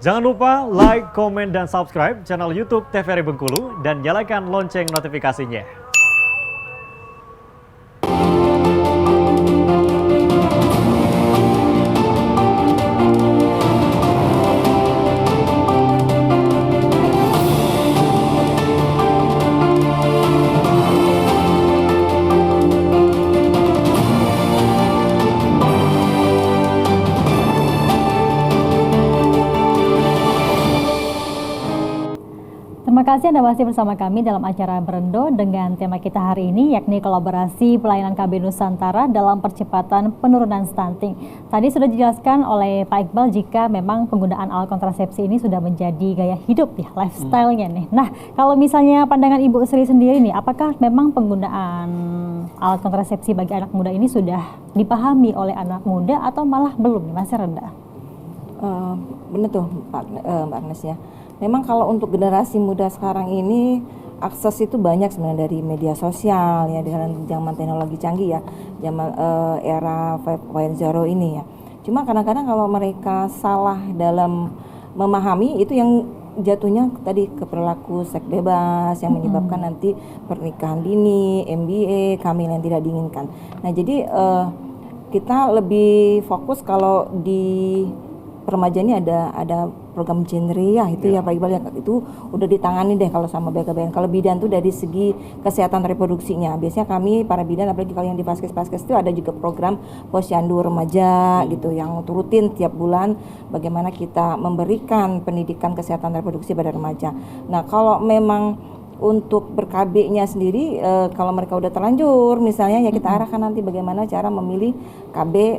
Jangan lupa like, komen, dan subscribe channel YouTube TVRI Bengkulu dan nyalakan lonceng notifikasinya. Terima kasih Anda masih bersama kami dalam acara Berendo dengan tema kita hari ini yakni kolaborasi pelayanan KB Nusantara dalam percepatan penurunan stunting. Tadi sudah dijelaskan oleh Pak Iqbal jika memang penggunaan alat kontrasepsi ini sudah menjadi gaya hidup ya, lifestyle-nya nih. Nah, kalau misalnya pandangan Ibu Sri sendiri nih, apakah memang penggunaan alat kontrasepsi bagi anak muda ini sudah dipahami oleh anak muda atau malah belum, masih rendah? Benar tuh Mbak Agnes ya. Memang kalau untuk generasi muda sekarang ini akses itu banyak sebenarnya dari media sosial ya, dengan zaman teknologi canggih ya, zaman era 5.0 ini ya. Cuma kadang-kadang kalau mereka salah dalam memahami itu yang jatuhnya tadi ke perilaku seks bebas yang menyebabkan nanti pernikahan dini, MBA, hamil yang tidak diinginkan. Nah jadi kita lebih fokus kalau di remaja ini ada program genre ya itu ya Pak Iqbal ya, itu udah ditangani deh kalau sama BKBN. Kalau bidan tuh dari segi kesehatan reproduksinya biasanya kami para bidan, apalagi kalau yang di Vaskes itu ada juga program posyandu remaja gitu yang rutin tiap bulan bagaimana kita memberikan pendidikan kesehatan reproduksi pada remaja. Nah kalau memang untuk ber-KB-nya sendiri kalau mereka udah terlanjur misalnya ya kita arahkan nanti bagaimana cara memilih KB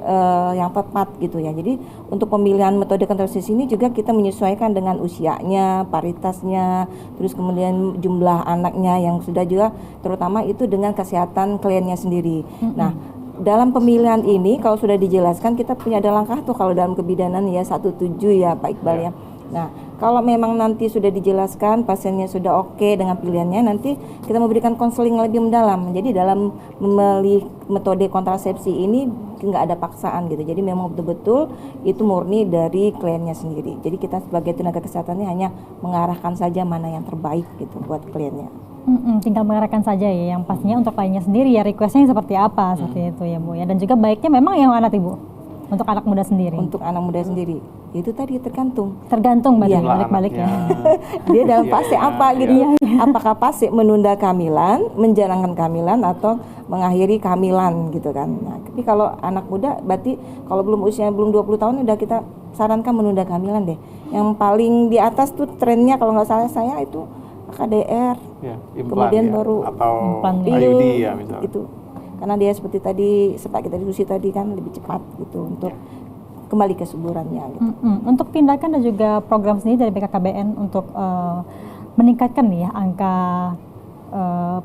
yang tepat gitu ya. Jadi untuk pemilihan metode kontrasepsi ini juga kita menyesuaikan dengan usianya, paritasnya, terus kemudian jumlah anaknya yang sudah juga terutama itu dengan kesehatan kliennya sendiri. Nah dalam pemilihan ini kalau sudah dijelaskan kita punya ada langkah tuh kalau dalam kebidanan ya 17 ya Pak Iqbal ya. Nah, kalau memang nanti sudah dijelaskan pasiennya sudah oke dengan pilihannya, nanti kita memberikan konseling lebih mendalam. Jadi dalam memilih metode kontrasepsi ini nggak ada paksaan gitu. Jadi memang betul-betul itu murni dari kliennya sendiri. Jadi kita sebagai tenaga kesehatannya hanya mengarahkan saja mana yang terbaik gitu buat kliennya. Tinggal mengarahkan saja ya, yang pastinya untuk kliennya sendiri ya requestnya seperti apa seperti itu ya Bu ya. Dan juga baiknya memang yang mana Ibu? Untuk anak muda sendiri. Untuk anak muda sendiri, itu tadi tergantung berarti balik-balik ya. Dia dalam fase apa gitu? Apakah fase menunda kehamilan, menjalankan kehamilan atau mengakhiri kehamilan gitu kan? Nah, tapi kalau anak muda, berarti kalau belum usianya belum 20 tahun udah kita sarankan menunda kehamilan deh. Yang paling di atas tuh trennya kalau nggak salah saya itu KDR, kemudian baru atau IUD ya misalnya. Itu. Karena dia seperti tadi sempat kita diskusi tadi kan lebih cepat gitu untuk kembali ke suburannya gitu. Untuk tindakan dan juga program sendiri dari BKKBN untuk meningkatkan nih ya angka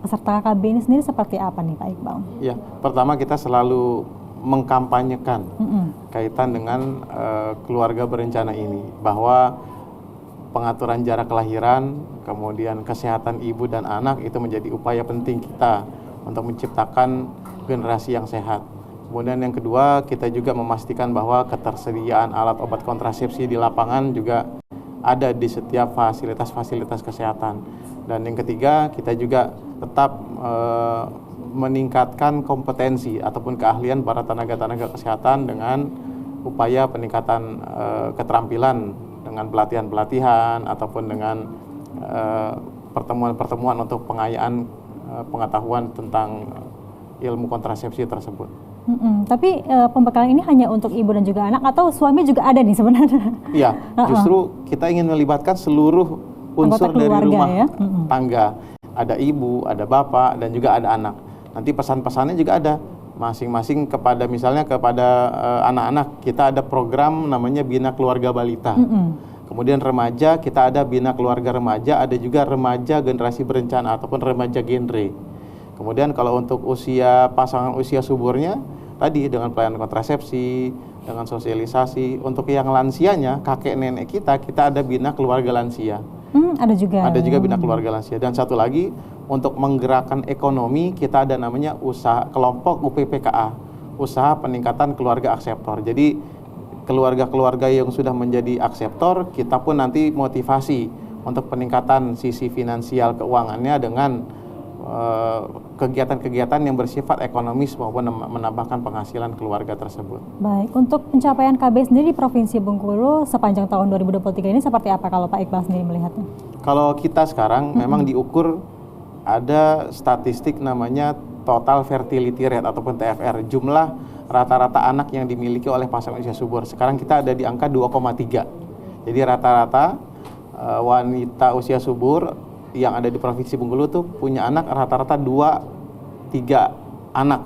peserta KB ini sendiri seperti apa nih Pak Iqbal? Ya, pertama kita selalu mengkampanyekan kaitan dengan keluarga berencana ini bahwa pengaturan jarak kelahiran, kemudian kesehatan ibu dan anak itu menjadi upaya penting kita untuk menciptakan generasi yang sehat. Kemudian yang kedua, kita juga memastikan bahwa ketersediaan alat obat kontrasepsi di lapangan juga ada di setiap fasilitas-fasilitas kesehatan. Dan yang ketiga, kita juga tetap meningkatkan kompetensi ataupun keahlian para tenaga-tenaga kesehatan dengan upaya peningkatan keterampilan dengan pelatihan-pelatihan ataupun dengan pertemuan-pertemuan untuk pengayaan pengetahuan tentang ilmu kontrasepsi tersebut. Tapi pembekalan ini hanya untuk ibu dan juga anak atau suami juga ada nih sebenarnya? Iya, justru kita ingin melibatkan seluruh unsur dari rumah tangga. Ada ibu, ada bapak, dan juga ada anak. Nanti pesan-pesannya juga ada masing-masing kepada misalnya kepada anak-anak kita ada program namanya Bina Keluarga Balita. Kemudian remaja kita ada Bina Keluarga Remaja, ada juga remaja generasi berencana ataupun remaja genre. Kemudian kalau untuk usia pasangan usia suburnya tadi dengan pelayanan kontrasepsi, dengan sosialisasi. Untuk yang lansianya, kakek nenek kita ada Bina Keluarga Lansia. Ada juga Bina Keluarga Lansia. Dan satu lagi untuk menggerakkan ekonomi kita ada namanya usaha kelompok UPPKA, usaha peningkatan keluarga akseptor. Jadi keluarga-keluarga yang sudah menjadi akseptor, kita pun nanti motivasi untuk peningkatan sisi finansial keuangannya dengan kegiatan-kegiatan yang bersifat ekonomis maupun menambahkan penghasilan keluarga tersebut. Baik, untuk pencapaian KB sendiri di Provinsi Bengkulu sepanjang tahun 2023 ini seperti apa kalau Pak Iqbal sendiri melihatnya? Kalau kita sekarang memang diukur ada statistik namanya total fertility rate ataupun TFR, jumlah rata-rata anak yang dimiliki oleh pasangan usia subur. Sekarang kita ada di angka 2,3. Jadi rata-rata wanita usia subur yang ada di Provinsi Bengkulu tuh punya anak rata-rata 2-3 anak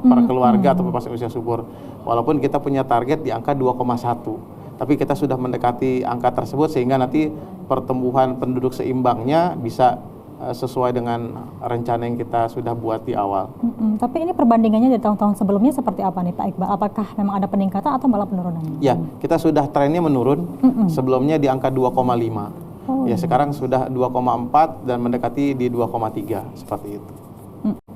per keluarga atau pasangan usia subur. Walaupun kita punya target di angka 2,1. Tapi kita sudah mendekati angka tersebut sehingga nanti pertumbuhan penduduk seimbangnya bisa sesuai dengan rencana yang kita sudah buat di awal. Tapi ini perbandingannya dari tahun-tahun sebelumnya seperti apa nih Pak Iqbal? Apakah memang ada peningkatan atau malah penurunan? Ya, kita sudah trennya menurun. Sebelumnya di angka 2,5. Ya sekarang sudah 2,4 dan mendekati di 2,3 seperti itu.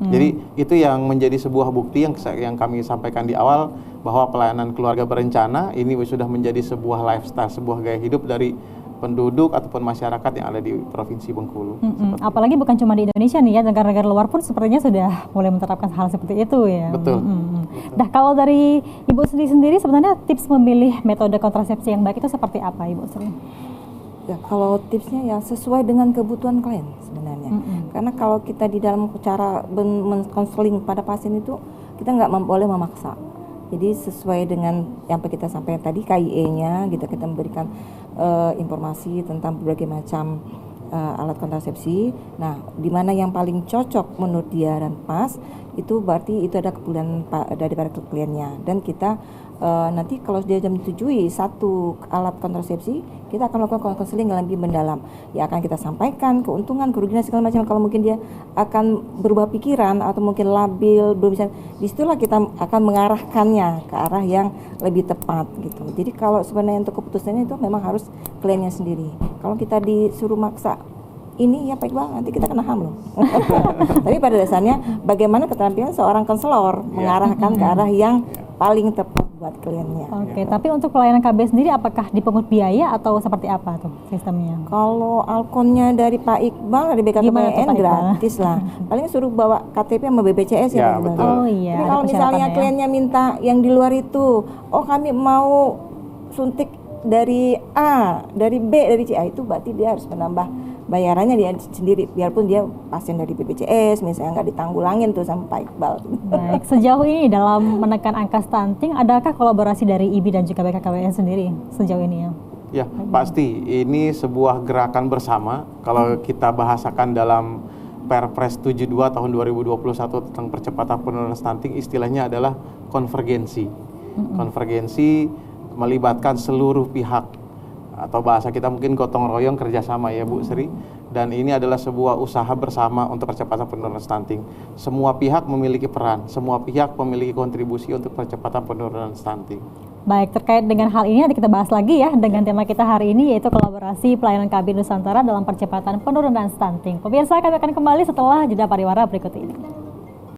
Jadi itu yang menjadi sebuah bukti yang kami sampaikan di awal bahwa pelayanan keluarga berencana ini sudah menjadi sebuah lifestyle, sebuah gaya hidup dari penduduk ataupun masyarakat yang ada di Provinsi Bengkulu. Apalagi bukan cuma di Indonesia nih ya, negara-negara luar pun sepertinya sudah mulai menerapkan hal seperti itu ya. Betul. Nah kalau dari Ibu Sri sendiri sebenarnya tips memilih metode kontrasepsi yang baik itu seperti apa Ibu Sri? Ya, kalau tipsnya ya sesuai dengan kebutuhan klien sebenarnya. Karena kalau kita di dalam cara konseling pada pasien itu kita nggak boleh memaksa. Jadi sesuai dengan yang kita sampaikan tadi KIE-nya gitu, kita memberikan informasi tentang berbagai macam alat kontrasepsi. Nah, di mana yang paling cocok menurut dia dan pas itu berarti itu ada kebutuhan daripada kliennya, dan kita nanti kalau dia menyetujui satu alat kontrasepsi, kita akan melakukan konseling yang lebih mendalam. Ya akan kita sampaikan keuntungan, kerugian segala macam. Kalau mungkin dia akan berubah pikiran atau mungkin labil, belum bisa, disitulah kita akan mengarahkannya ke arah yang lebih tepat gitu. Jadi kalau sebenarnya untuk keputusannya itu memang harus kliennya sendiri. Kalau kita disuruh maksa ini ya Pak Iqbal, nanti kita kena HAM loh. Tapi pada dasarnya bagaimana keterampilan seorang konselor mengarahkan ke arah yang paling tepat buat kliennya. Oke, tapi untuk pelayanan KB sendiri apakah dipungut biaya atau seperti apa tuh sistemnya? Kalau alkonnya dari Pak Iqbal dari BKKBN gratis lah. Paling suruh bawa KTP sama BPJS ya. Betul. Oh iya. Jadi kalau misalnya kliennya minta yang di luar itu, oh kami mau suntik dari A, dari B, dari C, itu berarti dia harus menambah bayarannya dia sendiri, biarpun dia pasien dari BPJS misalnya, nggak ditanggulangin tuh sama Pak Iqbal. Baik, sejauh ini dalam menekan angka stunting, adakah kolaborasi dari IBI dan juga BKKBN sendiri sejauh ini ya? Ya, pasti ini sebuah gerakan bersama. Kalau kita bahasakan dalam Perpres 72 tahun 2021 tentang percepatan penurunan stunting, istilahnya adalah konvergensi. Konvergensi melibatkan seluruh pihak, atau bahasa kita mungkin gotong royong kerjasama ya Bu Sri. Dan ini adalah sebuah usaha bersama untuk percepatan penurunan stunting. Semua pihak memiliki peran, semua pihak memiliki kontribusi untuk percepatan penurunan stunting. Baik, terkait dengan hal ini nanti kita bahas lagi ya dengan tema kita hari ini, yaitu kolaborasi pelayanan KB Nusantara dalam percepatan penurunan stunting. Pemirsa, kami akan kembali setelah jeda pariwara berikut ini.